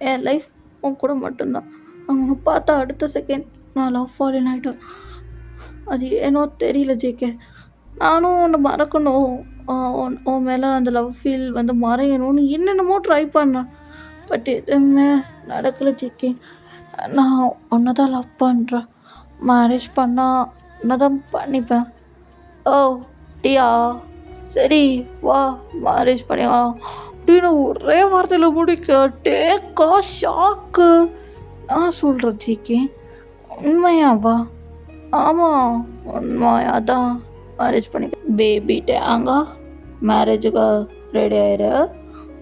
என் லைஃப் உன் கூட மட்டும்தான். அவங்க பார்த்தா அடுத்த செகண்ட் நான் லவ் ஃபாலின் ஆகிட்டேன். அது ஏனோ தெரியல ஜேகே. நானும் உன்னை மறக்கணும், உன் மேலே அந்த லவ் ஃபீல் வந்து மறையணும்னு என்னென்னமோ ட்ரை பண்ணேன். பட் எதுவுமே நடக்கலை ஜேகே. நான் உன்னை தான் லவ் பண்ணுறேன். மேரேஜ் பண்ணால் உன்னை தான் பண்ணிப்பேன். ஓ டியா, சரி வா மேரேஜ் பண்ணிக்கலாம் அப்படின்னு ஒரே வார்த்தையில் முடிக்க டேக்கா ஷாக்கு. நான் சொல்கிறேன் ஜிகே, உண்மையாவா? ஆமாம் உண்மையா தான் மேரேஜ் பண்ணிக்க. பேபி டேங்கா மேரேஜுக்கு ரெடி ஆயிரு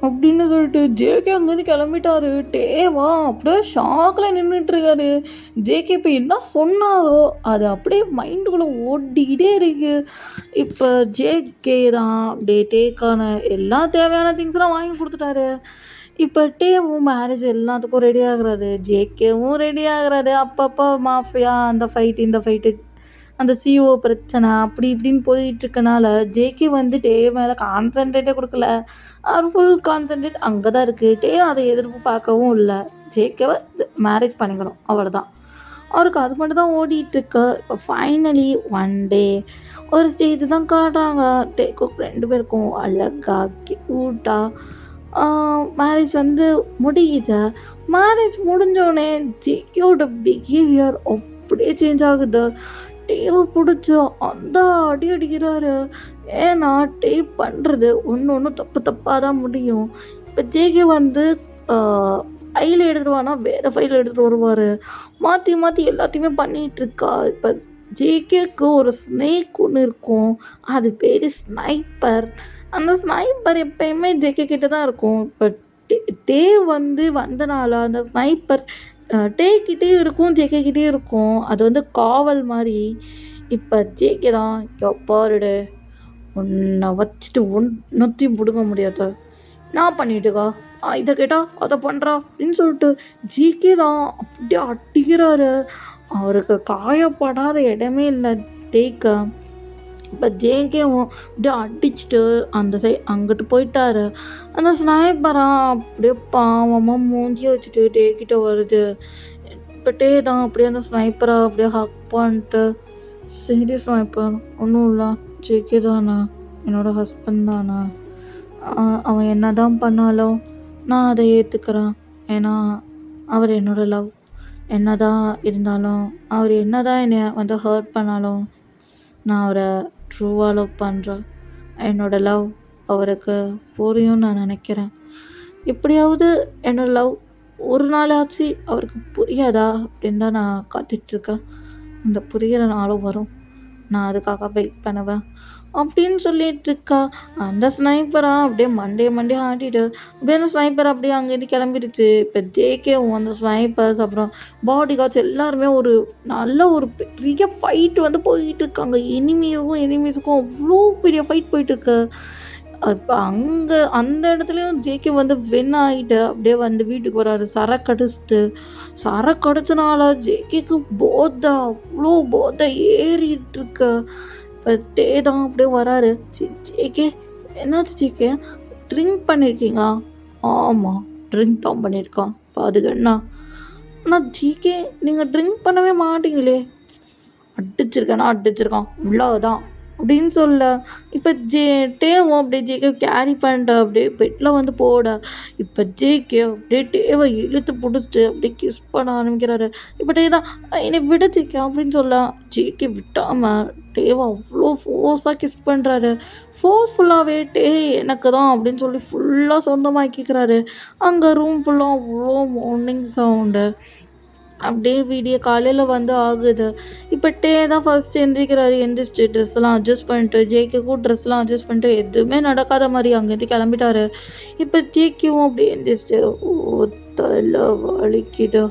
அப்படின்னு சொல்லிட்டு ஜேகே அங்கேருந்து கிளம்பிட்டாரு. டேவா அப்படியே ஷாக்கில் நின்றுட்டுருக்காரு. ஜேகே இப்போ என்ன சொன்னாலோ அது அப்படியே மைண்டுக்குள்ளே ஓடிக்கிட்டே இருக்கு. இப்போ ஜேகே தான் அப்படியே டேக்கான எல்லா தேவையான திங்ஸ்லாம் வாங்கி கொடுத்துட்டாரு. இப்போ டேவும் மேரேஜ் எல்லாத்துக்கும் ரெடி ஆகுறாரு, ஜேகேவும் ரெடி ஆகுறாரு. அப்பப்போ மாஃபியா அந்த ஃபைட்டு இந்த ஃபைட்டு, அந்த சிஓ பிரச்சனை அப்படி இப்படின்னு போயிட்டுருக்கனால ஜேகே வந்து டே மேலே கான்சன்ட்ரேட்டே கொடுக்கல. அவர் ஃபுல் கான்சன்ட்ரேட் அங்கே தான் இருக்குது. டே அதை எதிர்ப்பு பார்க்கவும் இல்லை. ஜேகேவை மேரேஜ் பண்ணிக்கணும் அவ்வளோதான். அவருக்கு அது மட்டும் தான் ஓடிட்டுருக்கு. இப்போ ஃபைனலி ஒன் டே ஒரு ஸ்டேஜ் தான் காட்டுறாங்க. டேக்கும் 2 பேருக்கும் அழகா க்யூட்டாக மேரேஜ் வந்து முடியுது. மேரேஜ் முடிஞ்சோடனே ஜேகேயோட பிஹேவியர் அப்படியே சேஞ்ச் ஆகுது. டேவை பிடிச்சி அந்த அடி அடிக்கிறாரு. ஏன்னா டே பண்ணுறது ஒன்று ஒன்று தப்பு தப்பாக தான் முடியும். இப்போ ஜேகே வந்து ஃபைல் எடுத்துகிட்டு வேறு ஃபைல் எடுத்துகிட்டு வருவார். மாற்றி மாற்றி எல்லாத்தையுமே பண்ணிகிட்ருக்கா. இப்போ ஜேகேக்கு ஒரு ஸ்னேக் ஒன்று இருக்கும், அது பேர் ஸ்னைப்பர். அந்த ஸ்னைப்பர் எப்பயுமே ஜேகே கிட்ட தான் இருக்கும். இப்போ டே வந்து வந்தனால அந்த ஸ்னைப்பர் டேக்கிட்டேயும் இருக்கும், ஜேகேக்கிட்டேயும் இருக்கும். அது வந்து காவல் மாதிரி. இப்போ ஜேகே தான் எப்பாருடு உன்னை வச்சுட்டு ஒன்றத்தையும் பிடுங்க முடியாது, நான் பண்ணிட்டுக்கா இதை கேட்டா அதை பண்ணுறா அப்படின்னு சொல்லிட்டு ஜேகே தான் அப்படியே அடிக்கிறாரு. அவருக்கு காயப்படாத இடமே இல்லை தேக்க. இப்போ ஜேகேவும் அப்படியே அடிச்சுட்டு அந்த அங்கிட்டு போயிட்டாரு. அந்த ஸ்னைப்பரா அப்படியே பாவமாக மூஞ்சியை வச்சுட்டு டேக்கிட்ட வருது. இப்போ டே தான் அப்படியே அந்த ஸ்னைப்பரை அப்படியே ஹக் பண்ணிட்டு, சரி ஸ்னைப்பர் ஒன்றும் இல்லை, ஜேகே தானே என்னோடய ஹஸ்பண்ட் தானே, அவன் என்ன தான் பண்ணாலும் நான் அதை ஏற்றுக்கிறேன். ஏன்னா அவர் என்னோடய லவ். என்ன தான் இருந்தாலும் அவர் என்ன தான் என்னை வந்து ஹர்ட் பண்ணாலும் நான் அவரை ட்ரூவாக லவ் பண்ணுறேன். என்னோடய லவ் அவருக்கு புரியும்னு நான் நினைக்கிறேன். எப்படியாவது என்னோடய லவ் ஒரு நாளாச்சு அவருக்கு புரியாதா அப்படின்னு தான் நான் காத்துட்ருக்கேன். அந்த புரிகிற நாளும் வரும். நான் அதுக்காக வெயிட் பண்ணுவேன். அப்படின்னு சொல்லிட்டுருக்கா. அந்த ஸ்னைப்பரா அப்படியே மண்டைய மண்டைய ஆட்டிட்டு, அப்படியே அந்த ஸ்னைப்பர் அப்படியே அங்கேருந்து கிளம்பிடுச்சு. இப்ப ஜேகேவும் அந்த ஸ்னைப்பர்ஸ் அப்புறம் பாடி கார்ட்ஸ் எல்லாருமே ஒரு நல்ல ஒரு பெரிய ஃபைட் வந்து போயிட்டுருக்காங்க. எனிமீஸுக்கும் அவ்ளோ பெரிய ஃபைட் போயிட்டுருக்கு. அப்ப அந்த இடத்துலயும் ஜேகே வந்து வின் ஆயிட்டு அப்படியே வந்து வீட்டுக்கு வராரு. சரக்கடிச்சுட்டு. சரக்கடிச்சனால ஜேகேக்கு போதை அவ்ளோ போதை ஏறிட்டுருக்கு. இப்ப டே தான் அப்படியே வராரு. ஜேகே என்னாச்சு ஜேகே? ட்ரிங்க் பண்ணியிருக்கீங்களா? ஆமா. ட்ரிங்க் தான் பண்ணியிருக்கான். இப்ப அதுக்கு என்ன? ஆனா ஜிகே நீங்க ட்ரிங்க் பண்ணவே மாட்டீங்களே! அடிச்சிருக்கானா அடிச்சிருக்கான். இவ்வளவுதான் அப்படின்னு சொல்ல, இப்ப டேவும் அப்படியே ஜேகே கேரி பண்ணிட்டு அப்படியே பெட்ல வந்து போட, இப்ப ஜேகே அப்படியே டேவ இழுத்து புடிச்சுட்டு அப்படியே கிஸ் பண்ண ஆரம்பிக்கிறாரு. இப்ப டே தான் என்னை விடு ஜேகே அப்படின்னு சொல்ல, ஜேகே விட்டாம டேவ அவ்வளோ ஃபோர்ஸா கிஸ் பண்றாரு. ஃபோர்ஸ்ஃபுல்லாவே டே எனக்கு தான் அப்படின்னு சொல்லி ஃபுல்லா சொந்தமாக்கிக்கிறாரு. அங்க ரூம் ஃபுல்லா அவ்வளோ மார்னிங் சவுண்டு. அப்படியே விடிய காலையில வந்து ஆகுது. இப்ப டே தான் ஃபர்ஸ்ட் எந்திரிக்கிறாரு. எந்திரிச்சு ட்ரெஸ்லாம் அட்ஜஸ்ட் பண்ணிட்டு, ஜேகேக்கும் ட்ரெஸ்லாம் அட்ஜஸ்ட் பண்ணிட்டு, எதுவுமே நடக்காத மாரி அங்கேருந்து கிளம்பிட்டாரு. இப்ப ஜேகேவும் அப்படியே எந்திரிச்சு, "ஓ தல வலிக்குது.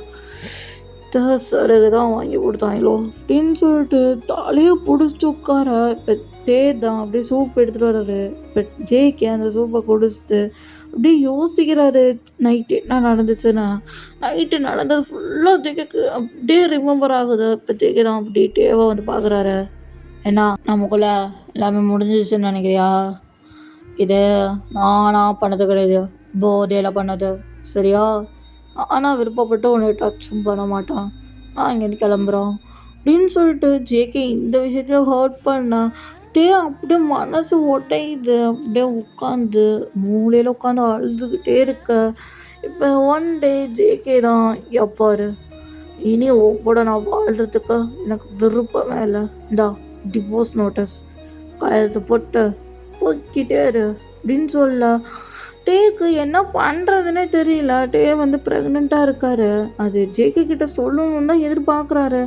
சரகு தான் வாங்கி குடுத்தாய்ங்களோ" அப்படின்னு சொல்லிட்டு தலைய புடிச்சுட்டு உட்கார, இப்ப டே தான் அப்படியே சூப் எடுத்துட்டு வராரு. இப்ப ஜேகே அந்த சூப்ப குடிச்சுட்டு அப்படியே யோசிக்கிறாரு. நைட் என்ன நடந்துச்சுன்னு. நைட்டு நடந்தது ஃபுல்லா ஜேகேக்கு அப்படியே ரிமெம்பர் ஆகுது. இப்ப ஜேகே தான் அப்படியே டேவ வந்து பார்க்குறாரு. "என்ன நமக்குள்ள எல்லாமே முடிஞ்சிருச்சுன்னு நினைக்கிறியா? இது நானா பண்ணது கிடையாது. போதையில பண்ணது. சரியா? ஆனா விருப்பப்பட்டு உன்னை டச்சும் பண்ண மாட்டான். நான் இங்கேருந்து கிளம்புறோம்" அப்படின்னு சொல்லிட்டு ஜேகே இந்த விஷயத்துல ஹர்ட் பண்ணா, டே அப்படியே மனசு உடையுது. அப்படியே உட்காந்து மூலையில உட்காந்து அழுதுகிட்டே இருக்க. இப்ப ஒன் டே ஜேகே தான், "இங்க பாரு, இனி உன் கூட நான் வாழ்றதுக்கு எனக்கு விருப்பமே இல்ல. இந்தா டிவோர்ஸ் நோட்டீஸ். கையெழுத்து போட்டு போய்க்கிட்டே இரு" அப்படின்னு சொல்ல, டேக்கு என்ன பண்ணுறதுன்னே தெரியல. டே வந்து ப்ரெக்னெண்ட்டாக இருக்காரு. அது ஜேகே கிட்ட சொல்லணும்னு தான் எதிர்பார்க்குறாரு.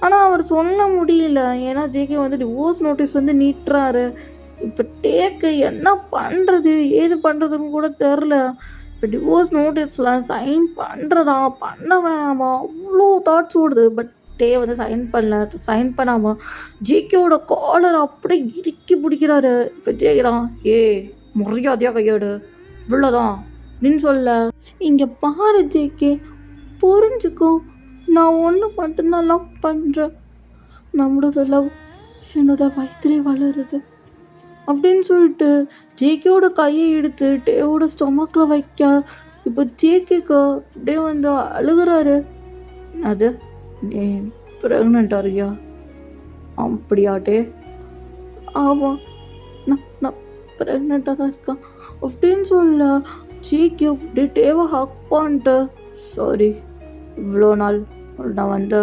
ஆனால் அவர் சொல்ல முடியல. ஏன்னா ஜேகே வந்து டிவோர்ஸ் நோட்டீஸ் வந்து நீட்டுறாரு. இப்போ டேக்கு என்ன பண்ணுறது ஏது பண்ணுறதுன்னு கூட தெரில. இப்போ டிவோர்ஸ் நோட்டீஸில் சைன் பண்ணுறதா பண்ண வேணாமா அவ்வளோ தாட்ஸ் ஓடுது. பட் டே வந்து சைன் பண்ணல. சைன் பண்ணாமல் ஜேகேவோட காலர் அப்படியே இறுக்கி பிடிக்கிறாரு. இப்போ ஜேகே தான், மரியாதையாக கையாடு, இவ்வளோதான்" அப்படின்னு சொல்ல, "இங்கே பாரு ஜேகே, புரிஞ்சுக்கோ. நான் ஒன்று மட்டும்தான் லவ் பண்ணுறேன். நம்மளோட லவ் என்னோட வயிற்றுலே வளருது" அப்படின்னு சொல்லிட்டு ஜேகேவோட கையை எடுத்து டேவோட ஸ்டொமக்கில் வைக்க, இப்போ ஜேகேக்கு அப்படியே வந்து அழுகுறாரு. "அது நீ ப்ரெக்னெண்ட் ஆறியா?" "அப்படியா டே?" "ஆமாம், நான் ப்ரெக்னெண்ட்டாக தான் இருக்கேன்" அப்படின்னு சொல்ல, ஜேகே அப்படியே டேவை ஹக் பண்ணிட்டு, "சாரி, இவ்வளோ நாள் நான் வந்து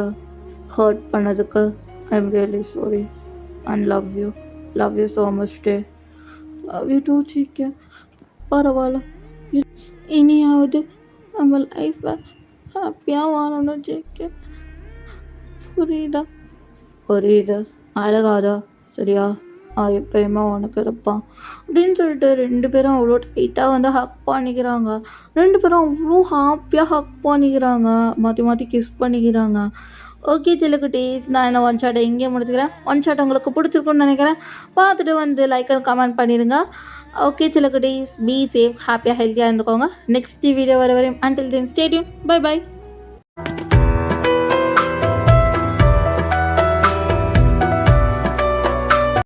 ஹர்ட் பண்ணதுக்கு. I am really sorry and love you so much டே. Love you too JK. பரவாயில்ல, இனியாவது நம்ம லைஃப்பில் ஹாப்பியாக வாழணும் ஜேகே. புரியுதா?" "புரியுது, அழகாதா, சரியா? எப்பயுமே உனக்கு இருப்பான்" அப்படின்னு சொல்லிட்டு 2 பேரும் அவ்வளோ டைட்டாக வந்து ஹக் பண்ணிக்கிறாங்க. 2 பேரும் அவ்வளோ ஹாப்பியாக ஹக் பண்ணிக்கிறாங்க. மாற்றி மாற்றி கிஸ் பண்ணிக்கிறாங்க. ஓகே செல்லக்குட்டீஸ், நான் இந்த ஒன் ஷாட்டை இங்கேயே முடிச்சுக்கிறேன். ஒன் ஷாட் உங்களுக்கு பிடிச்சிருக்குன்னு நினைக்கிறேன். பார்த்துட்டு வந்து லைக் அண்ட் கமெண்ட் பண்ணிடுங்க. ஓகே செல்லக்குட்டீஸ், பி சேஃப், ஹாப்பியாக ஹெல்த்தியாக இருந்துக்கோங்க. நெக்ஸ்ட் வீடியோ வர வரையும் until then stay tune. Bye by.